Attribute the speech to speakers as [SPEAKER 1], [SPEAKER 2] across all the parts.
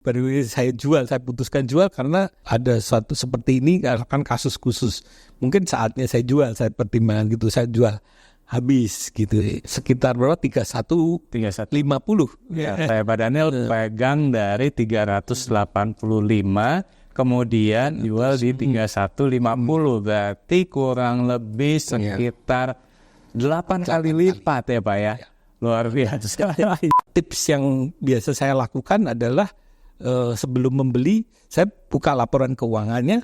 [SPEAKER 1] Baru saya putuskan jual karena ada suatu seperti ini kan kasus khusus. Mungkin saatnya saya jual, saya pertimbangkan gitu, saya jual habis gitu. Sekitar berapa? 31.50.
[SPEAKER 2] Ya, saya Pak Daniel pegang dari 385, kemudian jual di 3150. Berarti kurang lebih sekitar 8 kali lipat ya Pak ya. Luar biasa.
[SPEAKER 1] Tips yang biasa saya lakukan adalah sebelum membeli, saya buka laporan keuangannya,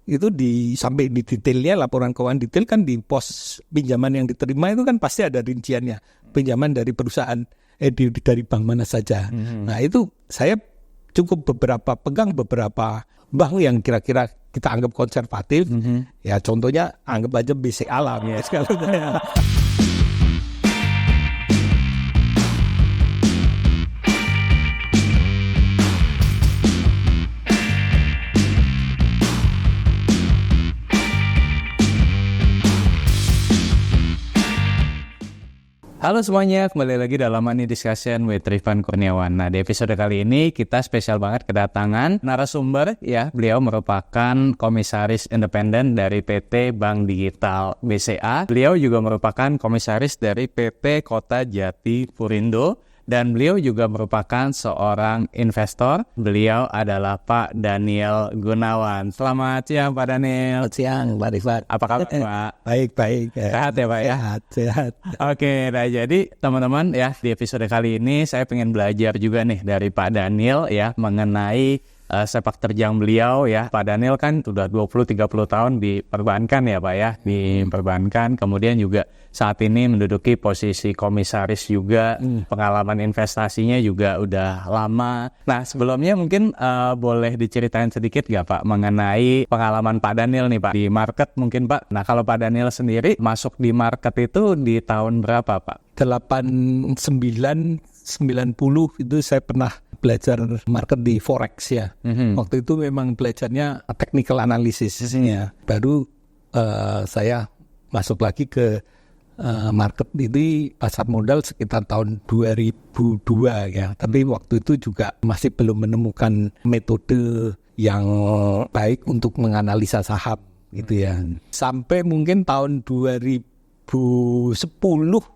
[SPEAKER 1] itu sampai di detailnya, laporan keuangan detail kan di pos pinjaman yang diterima itu kan pasti ada rinciannya, pinjaman dari perusahaan, dari bank mana saja. Nah itu saya cukup pegang beberapa bank yang kira-kira kita anggap konservatif, ya contohnya anggap aja BC Alam.
[SPEAKER 2] Halo semuanya, kembali lagi dalam Money Discussion with Rifan Kurniawan. Nah, di episode kali ini kita spesial banget kedatangan narasumber ya. Beliau merupakan komisaris independen dari PT Bank Digital BCA. Beliau juga merupakan komisaris dari PT Kota Jati Purindo. Dan beliau juga merupakan seorang investor. Beliau adalah Pak Daniel Gunawan. Selamat siang Pak Daniel.
[SPEAKER 1] Selamat siang Pak Rifat.
[SPEAKER 2] Apa kabar Pak?
[SPEAKER 1] Baik.
[SPEAKER 2] Sehat ya Pak ya?
[SPEAKER 1] Sehat.
[SPEAKER 2] Oke, nah jadi teman-teman ya, di episode kali ini saya pengen belajar juga nih dari Pak Daniel ya mengenai sepak terjang beliau ya. Pak Daniel kan sudah 20-30 tahun di perbankan ya Pak ya, di perbankan, kemudian juga saat ini menduduki posisi komisaris juga, pengalaman investasinya juga udah lama. Nah sebelumnya mungkin boleh diceritain sedikit gak Pak mengenai pengalaman Pak Daniel nih Pak di market mungkin Pak. Nah kalau Pak Daniel sendiri masuk di market itu di tahun berapa Pak?
[SPEAKER 1] 89-90 itu saya pernah belajar market di Forex ya. Waktu itu memang belajarnya technical analysis ya. Baru saya masuk lagi ke market ini pasar modal sekitar tahun 2002 ya. Tapi waktu itu juga masih belum menemukan metode yang baik untuk menganalisa saham gitu ya. Sampai mungkin tahun 2010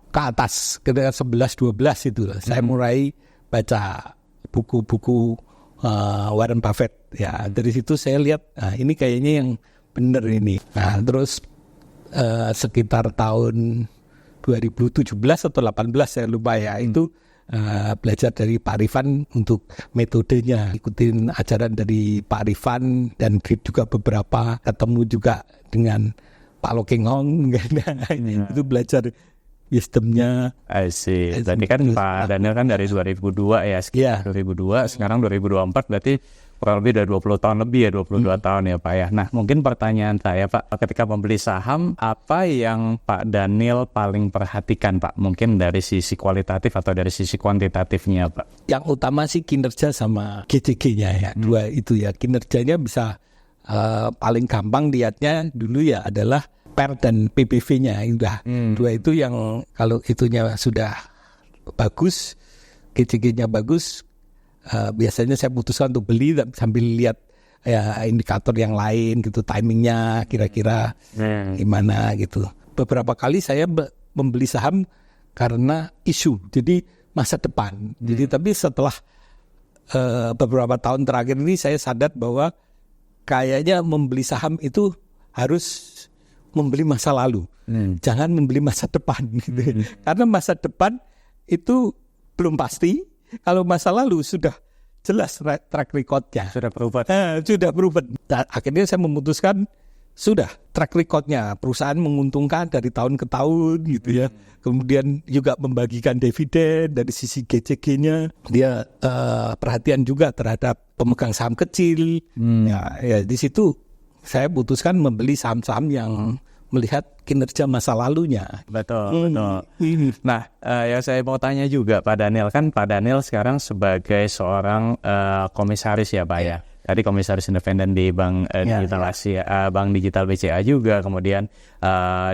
[SPEAKER 1] ke atas, ketika 11-12 itu saya mulai baca buku-buku Warren Buffett ya. Dari situ saya lihat ini kayaknya yang benar ini. Nah terus sekitar tahun 2017 atau 18 saya lupa ya, itu belajar dari Pak Rifan untuk metodenya, ikutin ajaran dari Pak Rifan dan juga beberapa ketemu juga dengan Pak Lo Keng Hong itu belajar wisdomnya.
[SPEAKER 2] I see. Berarti kan Pak Daniel kan dari 2002 ya, sekitar 2002, sekarang 2024 berarti kurang lebih dari 20 tahun lebih ya, 22 tahun ya Pak ya. Nah mungkin pertanyaan saya Pak, ketika membeli saham, apa yang Pak Daniel paling perhatikan Pak? Mungkin dari sisi kualitatif atau dari sisi kuantitatifnya Pak?
[SPEAKER 1] Yang utama sih kinerja sama GCG-nya ya, dua itu ya. Kinerjanya bisa paling gampang lihatnya dulu ya adalah PER dan PBV-nya. Dua itu yang kalau itunya sudah bagus, GCG-nya bagus, biasanya saya putuskan untuk beli sambil lihat ya indikator yang lain gitu, timingnya kira-kira gimana gitu. Beberapa kali saya membeli saham karena isu, jadi masa depan. Jadi tapi setelah beberapa tahun terakhir ini saya sadar bahwa kayaknya membeli saham itu harus membeli masa lalu, jangan membeli masa depan gitu. Karena masa depan itu belum pasti. Kalau masa lalu sudah jelas track recordnya,
[SPEAKER 2] sudah berubah.
[SPEAKER 1] Akhirnya saya memutuskan sudah track recordnya perusahaan menguntungkan dari tahun ke tahun gitu ya. Kemudian juga membagikan dividen dari sisi GCG-nya. Dia perhatian juga terhadap pemegang saham kecil. Ya di situ saya putuskan membeli saham-saham yang melihat kinerja masa lalunya.
[SPEAKER 2] Betul. Nah, yang saya mau tanya juga Pak Daniel, kan Pak Daniel sekarang sebagai seorang komisaris ya Pak ya. tadi komisaris independen di Bank Digital Asia, Bank Digital BCA juga, kemudian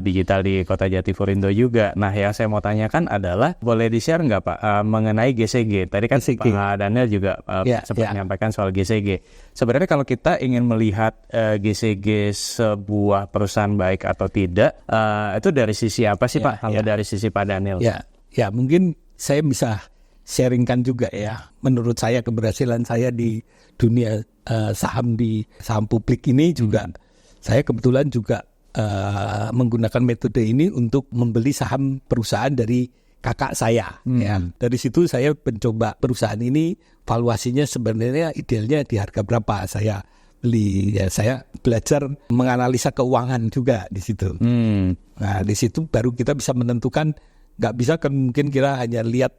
[SPEAKER 2] digital di Kota Jatifurindo juga. Nah, yang saya mau tanyakan adalah boleh di-share nggak Pak mengenai GCG? Tadi kan Pak Daniel juga sempat menyampaikan soal GCG. Sebenarnya kalau kita ingin melihat GCG sebuah perusahaan baik atau tidak, itu dari sisi apa sih Pak? Kalau dari sisi Pak Daniel?
[SPEAKER 1] Ya, mungkin saya bisa sharingkan juga ya. Menurut saya keberhasilan saya di dunia saham publik ini juga, saya kebetulan juga menggunakan metode ini untuk membeli saham perusahaan dari kakak saya. Ya. Dari situ saya mencoba perusahaan ini, valuasinya sebenarnya idealnya di harga berapa saya beli. Ya, saya belajar menganalisa keuangan juga di situ. Nah, di situ baru kita bisa menentukan. Nggak bisa kan mungkin kita hanya lihat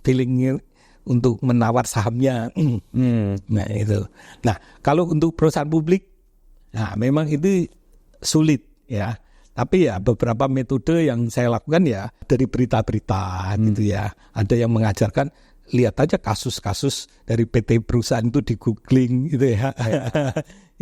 [SPEAKER 1] feelingnya untuk menawar sahamnya. Nah itu. Nah kalau untuk perusahaan publik, nah memang itu sulit ya. Tapi ya beberapa metode yang saya lakukan ya dari berita-berita gitu ya. Ada yang mengajarkan lihat aja kasus-kasus dari PT perusahaan itu di googling gitu ya.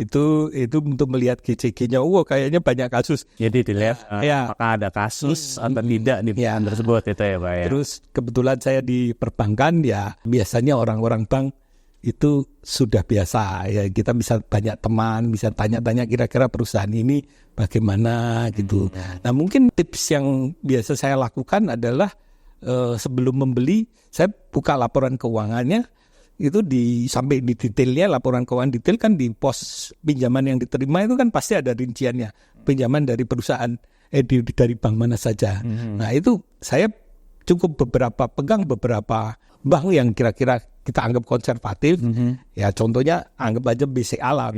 [SPEAKER 1] itu untuk melihat GCG-nya. Kayaknya banyak kasus.
[SPEAKER 2] Jadi dilihat apakah ada kasus atau tidak di perusahaan tersebut itu ya Pak ya.
[SPEAKER 1] Terus kebetulan saya di perbankan ya biasanya orang-orang bank itu sudah biasa ya, kita bisa banyak teman, bisa tanya-tanya kira-kira perusahaan ini bagaimana gitu. Nah mungkin tips yang biasa saya lakukan adalah sebelum membeli saya buka laporan keuangannya. Itu sampai di detailnya, laporan keuangan detail kan di pos pinjaman yang diterima itu kan pasti ada rinciannya, pinjaman dari perusahaan dari bank mana saja. Nah itu saya cukup pegang beberapa bank yang kira-kira kita anggap konservatif. Ya contohnya anggap aja BCA lah.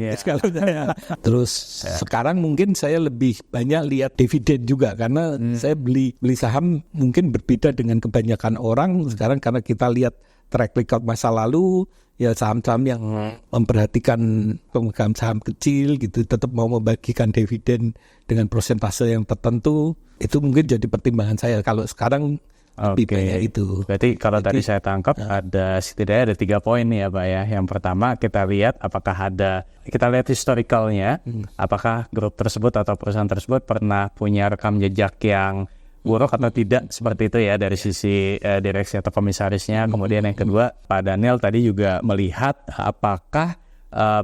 [SPEAKER 1] Terus sekarang mungkin saya lebih banyak lihat dividen juga karena saya beli saham mungkin berbeda dengan kebanyakan orang sekarang karena kita lihat track record masa lalu ya, saham-saham yang memperhatikan pemegang saham kecil gitu tetap mau membagikan dividen dengan persentase yang tertentu, itu mungkin jadi pertimbangan saya kalau sekarang lebih banyak itu.
[SPEAKER 2] Berarti kalau tadi saya tangkap setidaknya ada 3 poin nih ya Pak ya. Yang pertama kita lihat kita lihat historicalnya, apakah grup tersebut atau perusahaan tersebut pernah punya rekam jejak yang buruk atau tidak, seperti itu ya dari sisi direksi atau komisarisnya. Kemudian yang kedua, Pak Daniel tadi juga melihat apakah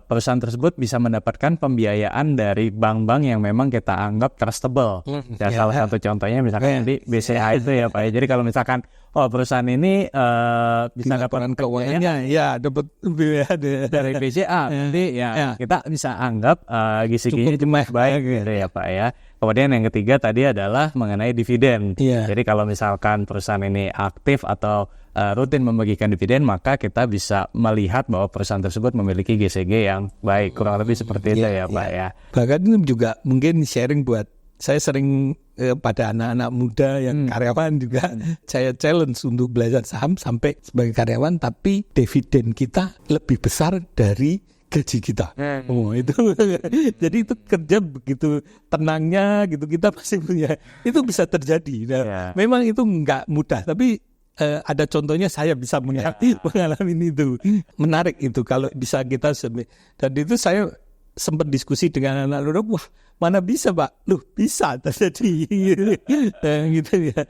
[SPEAKER 2] perusahaan tersebut bisa mendapatkan pembiayaan dari bank-bank yang memang kita anggap trustable. Salah satu contohnya misalkan di BCA itu ya Pak. Jadi kalau misalkan perusahaan ini bisa dapat
[SPEAKER 1] keuangannya dapat
[SPEAKER 2] dari BCA, nanti kita bisa anggap GCG-nya baik gitu ya Pak ya. Kemudian yang ketiga tadi adalah mengenai dividen. Jadi kalau misalkan perusahaan ini aktif atau rutin membagikan dividen, maka kita bisa melihat bahwa perusahaan tersebut memiliki GCG yang baik. Kurang lebih seperti itu ya Pak ya.
[SPEAKER 1] Bahkan ini juga mungkin sharing buat saya sering pada anak-anak muda yang karyawan juga saya challenge untuk belajar saham sampai sebagai karyawan, tapi dividen kita lebih besar dari gaji kita. Itu jadi itu kerja begitu tenangnya gitu, kita pasti punya itu bisa terjadi. Nah, memang itu nggak mudah, tapi ada contohnya saya bisa mengalami itu. Menarik itu kalau bisa kita dan itu saya sempat diskusi dengan anak-anak, wah mana bisa Pak? Loh bisa terjadi gitu ya.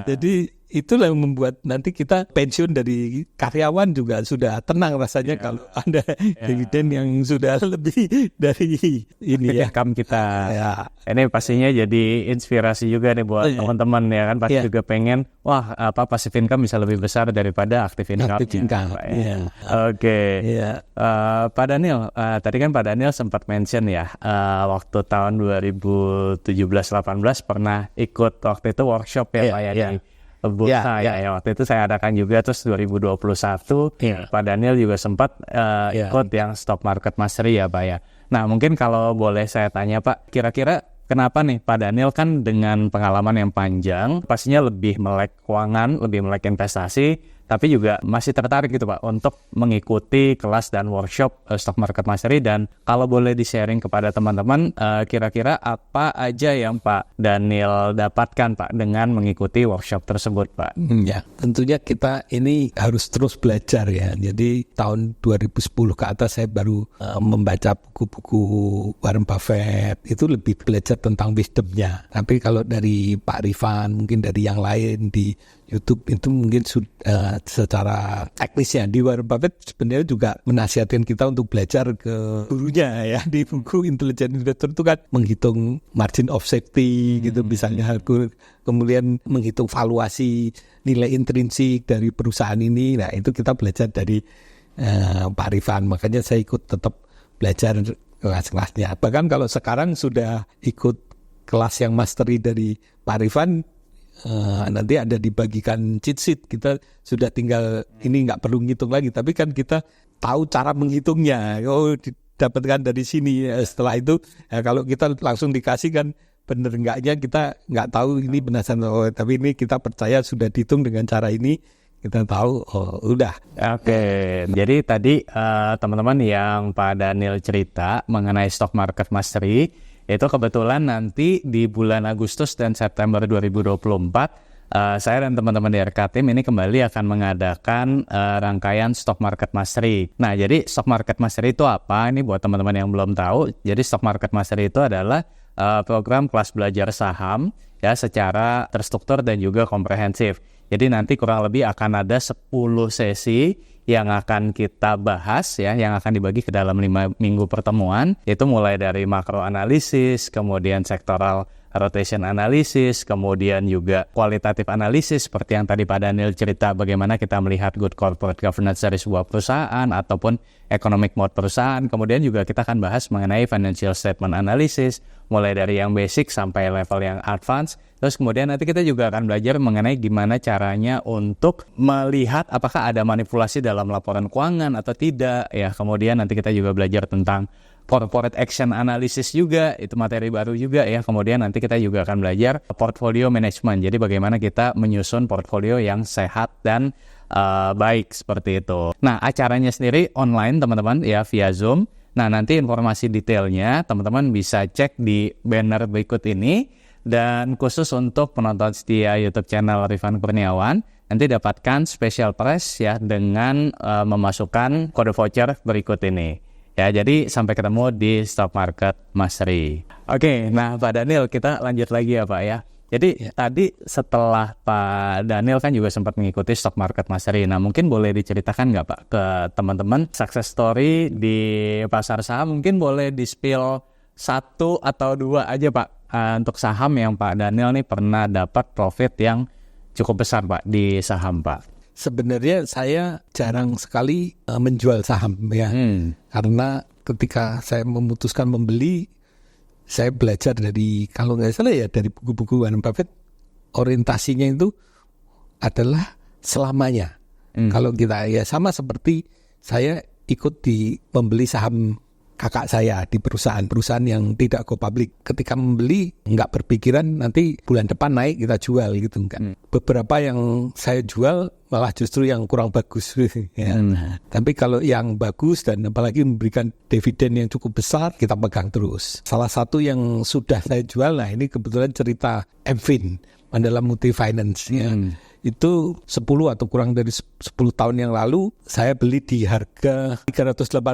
[SPEAKER 1] Jadi itulah yang membuat nanti kita pensiun dari karyawan juga sudah tenang rasanya kalau ada dividen yang sudah lebih dari ini
[SPEAKER 2] income kita. Ini pastinya jadi inspirasi juga nih buat teman-teman ya kan, pasti juga pengen passive income bisa lebih besar daripada active income. Pak Daniel, tadi kan Pak Daniel sempat mention ya waktu tahun 2017-18 pernah ikut waktu itu workshop ya Pak ya di bursa ya. Waktu itu saya adakan juga, terus 2021 Pak Daniel juga sempat ikut yang stock market mastery ya Pak ya. Nah mungkin kalau boleh saya tanya Pak, kira-kira kenapa nih Pak Daniel kan dengan pengalaman yang panjang pastinya lebih melek keuangan, lebih melek investasi, tapi juga masih tertarik gitu Pak untuk mengikuti kelas dan workshop Stock Market Mastery. Dan kalau boleh di-sharing kepada teman-teman, kira-kira apa aja yang Pak Daniel dapatkan Pak dengan mengikuti workshop tersebut Pak?
[SPEAKER 1] Ya, tentunya kita ini harus terus belajar ya. Jadi tahun 2010 ke atas saya baru membaca buku-buku Warren Buffett, itu lebih belajar tentang wisdomnya. Tapi kalau dari Pak Rifan, mungkin dari yang lain di YouTube itu mungkin secara teknisnya. Di Warren Buffett sebenarnya juga menasihatkan kita untuk belajar ke gurunya ya. Di buku Intelligent Investor itu kan menghitung margin of safety gitu misalnya, kemudian menghitung valuasi nilai intrinsik dari perusahaan ini. Nah itu kita belajar dari Pak Rifan, makanya saya ikut tetap belajar kelas-kelasnya. Bahkan kalau sekarang sudah ikut kelas yang mastery dari Pak Rifan, nanti ada dibagikan cheat sheet, kita sudah tinggal ini nggak perlu ngitung lagi, tapi kan kita tahu cara menghitungnya. Oh didapatkan dari sini. Setelah itu kalau kita langsung dikasih kan bener enggaknya kita nggak tahu ini benar atau tapi ini kita percaya sudah dihitung dengan cara ini, kita tahu udah.
[SPEAKER 2] Oke, jadi tadi teman-teman yang Pak Daniel cerita mengenai Stock Market Mastery itu kebetulan nanti di bulan Agustus dan September 2024 saya dan teman-teman di RK Team ini kembali akan mengadakan rangkaian Stock Market Mastery. Nah, jadi Stock Market Mastery itu apa? Ini buat teman-teman yang belum tahu. Jadi Stock Market Mastery itu adalah program kelas belajar saham ya secara terstruktur dan juga komprehensif. Jadi nanti kurang lebih akan ada 10 sesi yang akan kita bahas ya, yang akan dibagi ke dalam 5 minggu pertemuan, yaitu mulai dari makro analisis, kemudian sektoral rotation analisis, kemudian juga kualitatif analisis seperti yang tadi Pak Daniel cerita bagaimana kita melihat good corporate governance dari sebuah perusahaan ataupun economic mode perusahaan. Kemudian juga kita akan bahas mengenai financial statement analysis mulai dari yang basic sampai level yang advance. Terus kemudian nanti kita juga akan belajar mengenai gimana caranya untuk melihat apakah ada manipulasi dalam laporan keuangan atau tidak ya. Kemudian nanti kita juga belajar tentang corporate action analysis juga, itu materi baru juga ya. Kemudian nanti kita juga akan belajar portfolio management. Jadi bagaimana kita menyusun portfolio yang sehat dan baik seperti itu. Nah, acaranya sendiri online teman-teman ya, via Zoom. Nah, nanti informasi detailnya teman-teman bisa cek di banner berikut ini. Dan khusus untuk penonton setia YouTube channel Rifan Kurniawan, nanti dapatkan special price ya dengan memasukkan kode voucher berikut ini. Ya, jadi sampai ketemu di Stock Market Mastery. Oke, nah Pak Daniel, kita lanjut lagi ya Pak ya. Jadi tadi setelah Pak Daniel kan juga sempat mengikuti Stock Market Mastery. Nah, mungkin boleh diceritakan nggak Pak ke teman-teman success story di pasar saham? Mungkin boleh di-spill 1 atau 2 aja Pak. Untuk saham yang Pak Daniel nih pernah dapat profit yang cukup besar Pak di saham Pak.
[SPEAKER 1] Sebenarnya saya jarang sekali menjual saham ya, karena ketika saya memutuskan membeli, saya belajar dari, kalau nggak salah ya, dari buku-buku Warren Buffett, orientasinya itu adalah selamanya. Kalau kita ya sama seperti saya ikut di membeli saham kakak saya di perusahaan yang tidak go public. Ketika membeli nggak berpikiran nanti bulan depan naik kita jual gitu enggak. Beberapa yang saya jual malah justru yang kurang bagus ya. Tapi kalau yang bagus dan apalagi memberikan dividen yang cukup besar, kita pegang terus. Salah satu yang sudah saya jual, nah ini kebetulan cerita MFIN, Mandala Multi Finance ya. Itu 10 atau kurang dari 10 tahun yang lalu saya beli di harga 385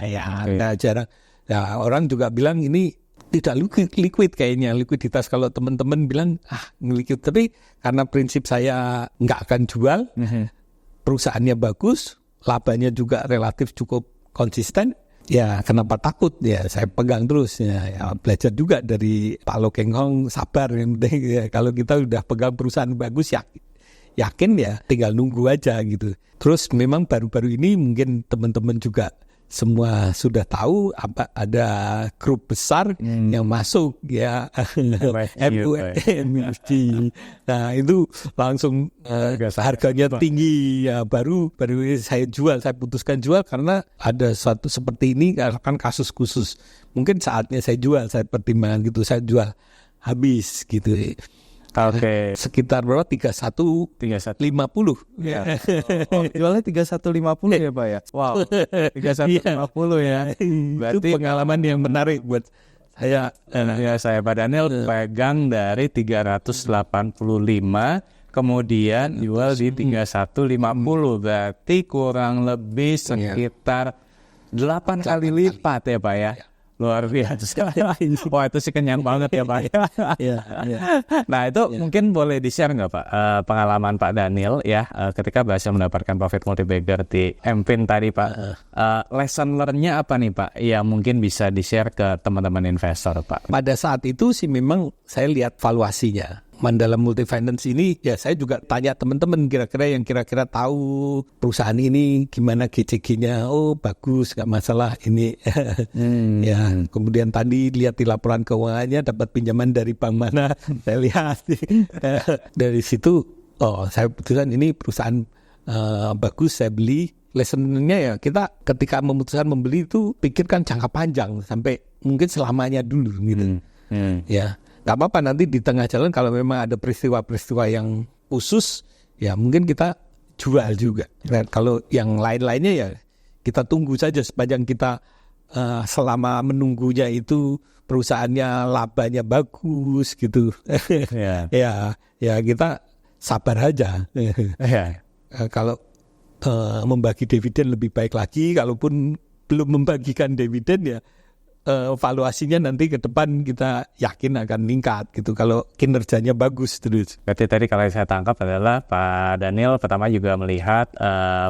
[SPEAKER 1] ya. Nah, jarang. Nah, orang juga bilang ini tidak liquid kayaknya, likuiditas. Kalau teman-teman bilang liquid, tapi karena prinsip saya nggak akan jual, perusahaannya bagus, labanya juga relatif cukup konsisten. Ya kenapa takut ya, saya pegang terus ya, belajar juga dari Pak Lo Keng Hong, sabar yang penting ya. Kalau kita udah pegang perusahaan bagus yakin ya tinggal nunggu aja gitu. Terus memang baru-baru ini mungkin teman-teman juga semua sudah tahu apa ada grup besar yang masuk ya, MUFG. Nah itu langsung harganya tinggi ya, baru saya jual, saya putuskan jual karena ada suatu seperti ini kan kasus khusus. Mungkin saatnya saya jual, saya pertimbangkan gitu, saya jual habis gitu.
[SPEAKER 2] Oke.
[SPEAKER 1] Sekitar berapa? 3150.
[SPEAKER 2] Ya. Jualnya 3150 ya Pak ya. Wow. 3150 ya.
[SPEAKER 1] Berarti itu pengalaman yang menarik buat saya.
[SPEAKER 2] Ya, saya Pak Daniel pegang dari 385, kemudian jual di 3150. Berarti kurang lebih sekitar 8 kali lipat ya Pak ya. Luar biasa. Wah, itu sih kenyang banget ya Pak. Nah, itu mungkin boleh di-share nggak Pak pengalaman Pak Daniel ya ketika berhasil mendapatkan profit multibagger di MFIN tadi Pak. Lesson learn-nya apa nih Pak yang mungkin bisa di-share ke teman-teman investor Pak?
[SPEAKER 1] Pada saat itu sih memang saya lihat valuasinya. Mandala Multifinance ini ya saya juga tanya teman-teman kira-kira yang kira-kira tahu perusahaan ini gimana GCG-nya. Oh bagus, nggak masalah ini. Ya kemudian tadi lihat di laporan keuangannya dapat pinjaman dari bank mana. Saya lihat dari situ. Oh saya putuskan ini perusahaan bagus, saya beli. Lesson-nya ya kita ketika memutuskan membeli itu pikirkan jangka panjang sampai mungkin selamanya dulu gitu. Ya. Gak apa-apa nanti di tengah jalan kalau memang ada peristiwa-peristiwa yang khusus ya mungkin kita jual juga. Nah, kalau yang lain-lainnya ya kita tunggu saja sepanjang kita selama menunggunya itu perusahaannya labanya bagus gitu. Ya kita sabar aja. Kalau membagi dividen lebih baik lagi, kalaupun belum membagikan dividen ya valuasinya nanti ke depan kita yakin akan meningkat gitu kalau kinerjanya bagus terus.
[SPEAKER 2] Berarti tadi kalau saya tangkap adalah Pak Daniel pertama juga melihat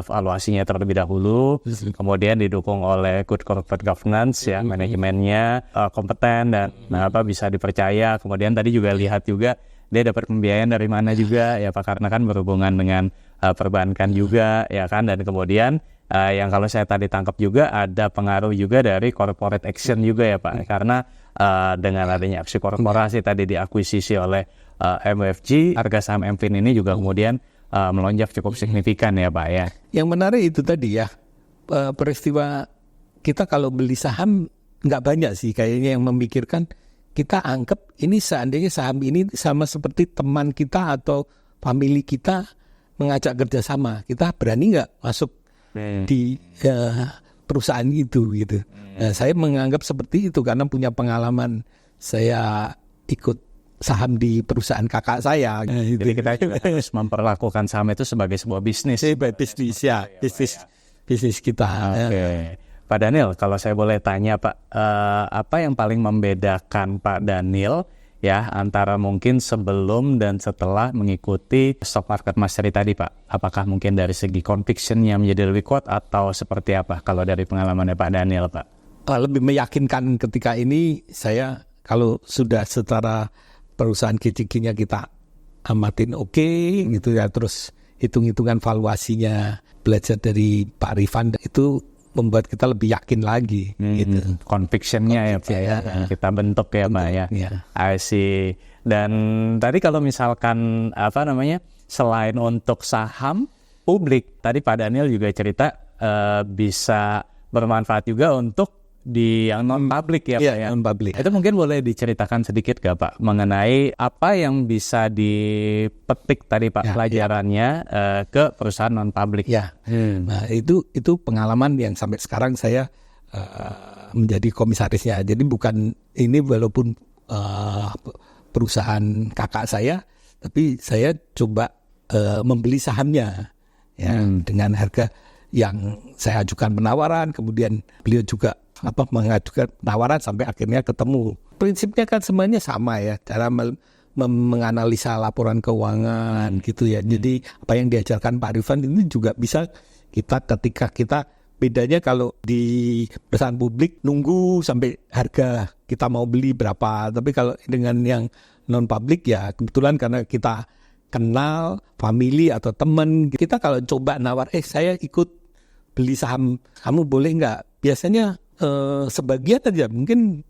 [SPEAKER 2] valuasinya terlebih dahulu, kemudian didukung oleh good corporate governance ya, manajemennya kompeten dan bisa dipercaya. Kemudian tadi juga lihat juga dia dapat pembiayaan dari mana juga ya Pak, karena kan berhubungan dengan perbankan juga ya kan, dan kemudian yang kalau saya tadi tangkap juga ada pengaruh juga dari corporate action juga ya Pak, karena dengan adanya aksi korporasi tadi diakuisisi oleh MUFG, harga saham MFIN ini juga kemudian melonjak cukup signifikan ya Pak ya.
[SPEAKER 1] Yang menarik itu tadi ya, peristiwa kita kalau beli saham nggak banyak sih kayaknya yang memikirkan, kita anggap ini seandainya saham ini sama seperti teman kita atau family kita mengajak kerjasama, kita berani nggak masuk di perusahaan itu gitu. Nah, saya menganggap seperti itu karena punya pengalaman saya ikut saham di perusahaan kakak saya.
[SPEAKER 2] Jadi kita juga harus memperlakukan saham itu sebagai sebuah bisnis.
[SPEAKER 1] Bisnis kita.
[SPEAKER 2] Oke. Pak Daniel, kalau saya boleh tanya Pak, apa yang paling membedakan Pak Daniel ya antara mungkin sebelum dan setelah mengikuti stock market mastery tadi Pak? Apakah mungkin dari segi conviction-nya menjadi lebih kuat atau seperti apa kalau dari pengalamannya Pak Daniel Pak?
[SPEAKER 1] Lebih meyakinkan ketika ini saya kalau sudah secara perusahaan GCG-nya kita amatin oke gitu ya, terus hitung-hitungan valuasinya belajar dari Pak Rifan itu membuat kita lebih yakin lagi gitu.
[SPEAKER 2] Conviction-nya ya kita bentuk ya Pak ya. I see. Dan tadi kalau misalkan selain untuk saham publik, tadi Pak Daniel juga cerita bisa bermanfaat juga untuk di yang non publik ya Pak ya.
[SPEAKER 1] Non publik.
[SPEAKER 2] Itu mungkin boleh diceritakan sedikit gak Pak mengenai apa yang bisa dipetik tadi Pak pelajarannya ke perusahaan non publik.
[SPEAKER 1] Nah itu pengalaman yang sampai sekarang saya menjadi komisarisnya. Jadi bukan ini walaupun perusahaan kakak saya, tapi saya coba membeli sahamnya ya dengan harga yang saya ajukan penawaran, kemudian beliau juga mengajukan penawaran sampai akhirnya ketemu. Prinsipnya kan semuanya sama ya, cara menganalisa laporan keuangan gitu ya. Jadi apa yang diajarkan Pak Rifan ini juga bisa ketika kita bedanya kalau di perusahaan publik nunggu sampai harga kita mau beli berapa, tapi kalau dengan yang non publik ya kebetulan karena kita kenal family atau teman, kita kalau coba nawar saya ikut beli saham, kamu boleh nggak? Biasanya sebagian aja mungkin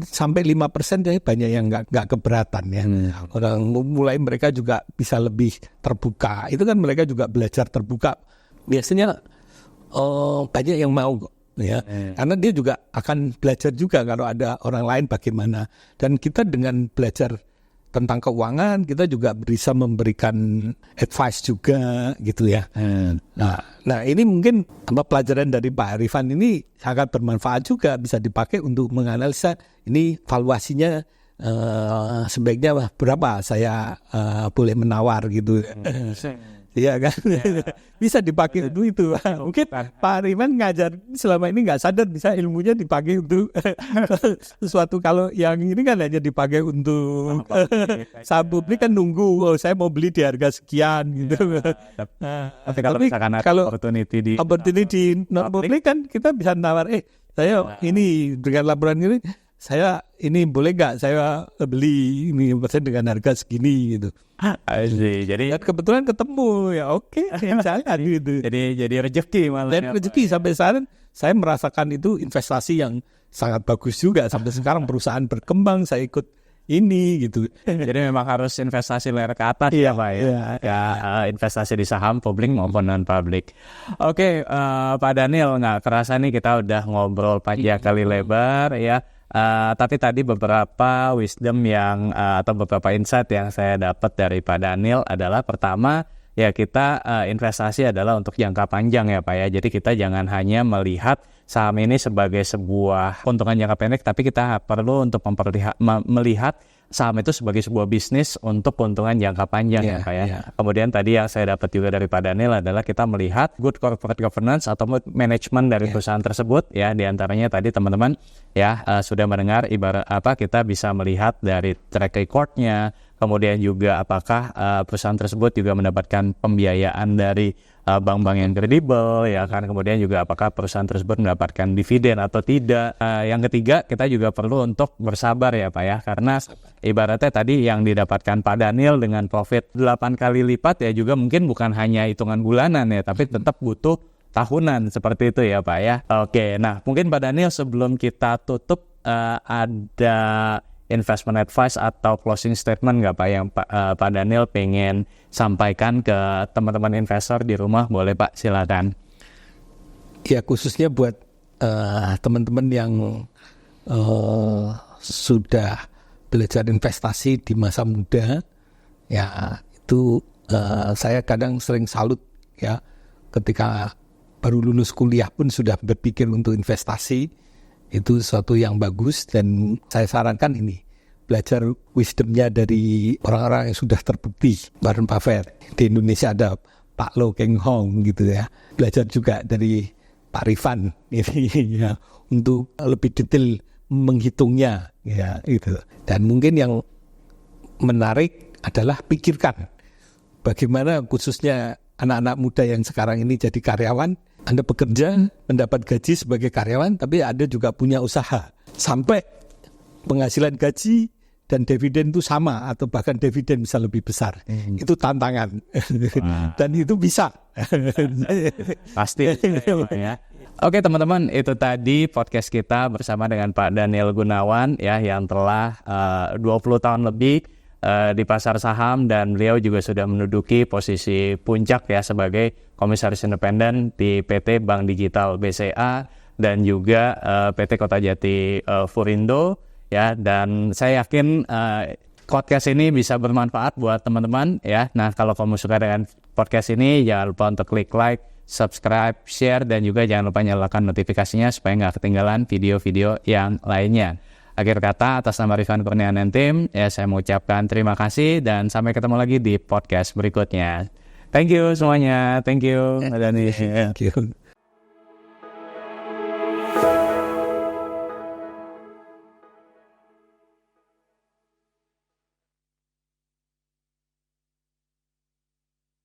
[SPEAKER 1] sampai 5% ya banyak yang nggak keberatan ya. Orang mulai mereka juga bisa lebih terbuka. Itu kan mereka juga belajar terbuka. Biasanya banyak yang mau ya. Karena dia juga akan belajar juga kalau ada orang lain bagaimana. Dan kita dengan belajar tentang keuangan, kita juga bisa memberikan advice juga gitu ya. Nah ini mungkin pelajaran dari Pak Arifan ini sangat bermanfaat juga, bisa dipakai untuk menganalisa ini valuasinya sebaiknya berapa saya boleh menawar gitu. Iya kan, bisa dipakai untuk itu. Mungkin Pak Arifan ngajar selama ini nggak sadar bisa ilmunya dipakai untuk sesuatu. Kalau yang ini kan hanya dipakai untuk saham publik kan nunggu, saya mau beli di harga sekian gitu.
[SPEAKER 2] Tapi kalau misalkan ada opportunity
[SPEAKER 1] di non publik kan kita bisa nawar, saya ini dengan laporan ini, saya ini boleh nggak saya beli ini persen dengan harga segini gitu.
[SPEAKER 2] Jadi
[SPEAKER 1] dan kebetulan ketemu ya oke, jalan gitu.
[SPEAKER 2] Jadi rezeki malah.
[SPEAKER 1] Dan rezeki sampai saat saya merasakan itu investasi yang sangat bagus juga. Sampai sekarang perusahaan berkembang, saya ikut ini gitu.
[SPEAKER 2] Jadi memang harus investasi layar ke atas ya Pak ya. Investasi di saham publik maupun non publik. Oke, Pak Daniel, nggak kerasa nih kita udah ngobrol panjang kali lebar ya. Tapi tadi beberapa wisdom yang atau beberapa insight yang saya dapat dari Pak Daniel adalah pertama ya kita investasi adalah untuk jangka panjang ya Pak ya. Jadi kita jangan hanya melihat saham ini sebagai sebuah keuntungan jangka pendek, tapi kita perlu untuk melihat saham itu sebagai sebuah bisnis untuk keuntungan jangka panjang ya Pak ya. Kemudian tadi yang saya dapat juga dari Pak Daniel adalah kita melihat good corporate governance atau manajemen dari perusahaan tersebut ya. Di antaranya tadi teman-teman ya sudah mendengar ibarat apa kita bisa melihat dari track record-nya, kemudian juga apakah perusahaan tersebut juga mendapatkan pembiayaan dari bank-bank yang kredibel ya kan, kemudian juga apakah perusahaan tersebut mendapatkan dividen atau tidak. Yang ketiga kita juga perlu untuk bersabar ya Pak ya, karena ibaratnya tadi yang didapatkan Pak Daniel dengan profit 8 kali lipat ya juga mungkin bukan hanya hitungan bulanan ya, tapi tetap butuh tahunan seperti itu ya Pak ya. Oke, nah mungkin Pak Daniel sebelum kita tutup ada investment advice atau closing statement nggak Pak yang Pak Daniel pengen sampaikan ke teman-teman investor di rumah? Boleh Pak, silakan.
[SPEAKER 1] Ya khususnya buat teman-teman yang sudah belajar investasi di masa muda, ya itu saya kadang sering salut ya, ketika baru lulus kuliah pun sudah berpikir untuk investasi. Itu sesuatu yang bagus, dan saya sarankan ini belajar wisdomnya dari orang-orang yang sudah terbukti. Warren Buffett, di Indonesia ada Pak Lo Keng Hong gitu ya. Belajar juga dari Pak Arifan ini ya, untuk lebih detail menghitungnya ya itu. Dan mungkin yang menarik adalah pikirkan bagaimana khususnya anak-anak muda yang sekarang ini jadi karyawan. Anda bekerja, mendapat gaji sebagai karyawan, tapi Anda juga punya usaha. Sampai penghasilan gaji dan dividen itu sama, atau bahkan dividen bisa lebih besar. Itu tantangan. Dan itu bisa.
[SPEAKER 2] Pasti. Ya. Oke teman-teman, itu tadi podcast kita bersama dengan Pak Daniel Gunawan ya, yang telah 20 tahun lebih di pasar saham, dan beliau juga sudah menduduki posisi puncak ya sebagai komisaris independen di PT Bank Digital BCA dan juga PT Kota Jati Furindo ya. Dan saya yakin podcast ini bisa bermanfaat buat teman-teman ya. Nah, kalau kamu suka dengan podcast ini, jangan lupa untuk klik like, subscribe, share, dan juga jangan lupa nyalakan notifikasinya supaya nggak ketinggalan video-video yang lainnya. Akhir kata, atas nama Rifan Kurniawan dan tim, ya saya mengucapkan terima kasih dan sampai ketemu lagi di podcast berikutnya. Thank you semuanya. Thank you, Mbak Dani.
[SPEAKER 1] Thank you.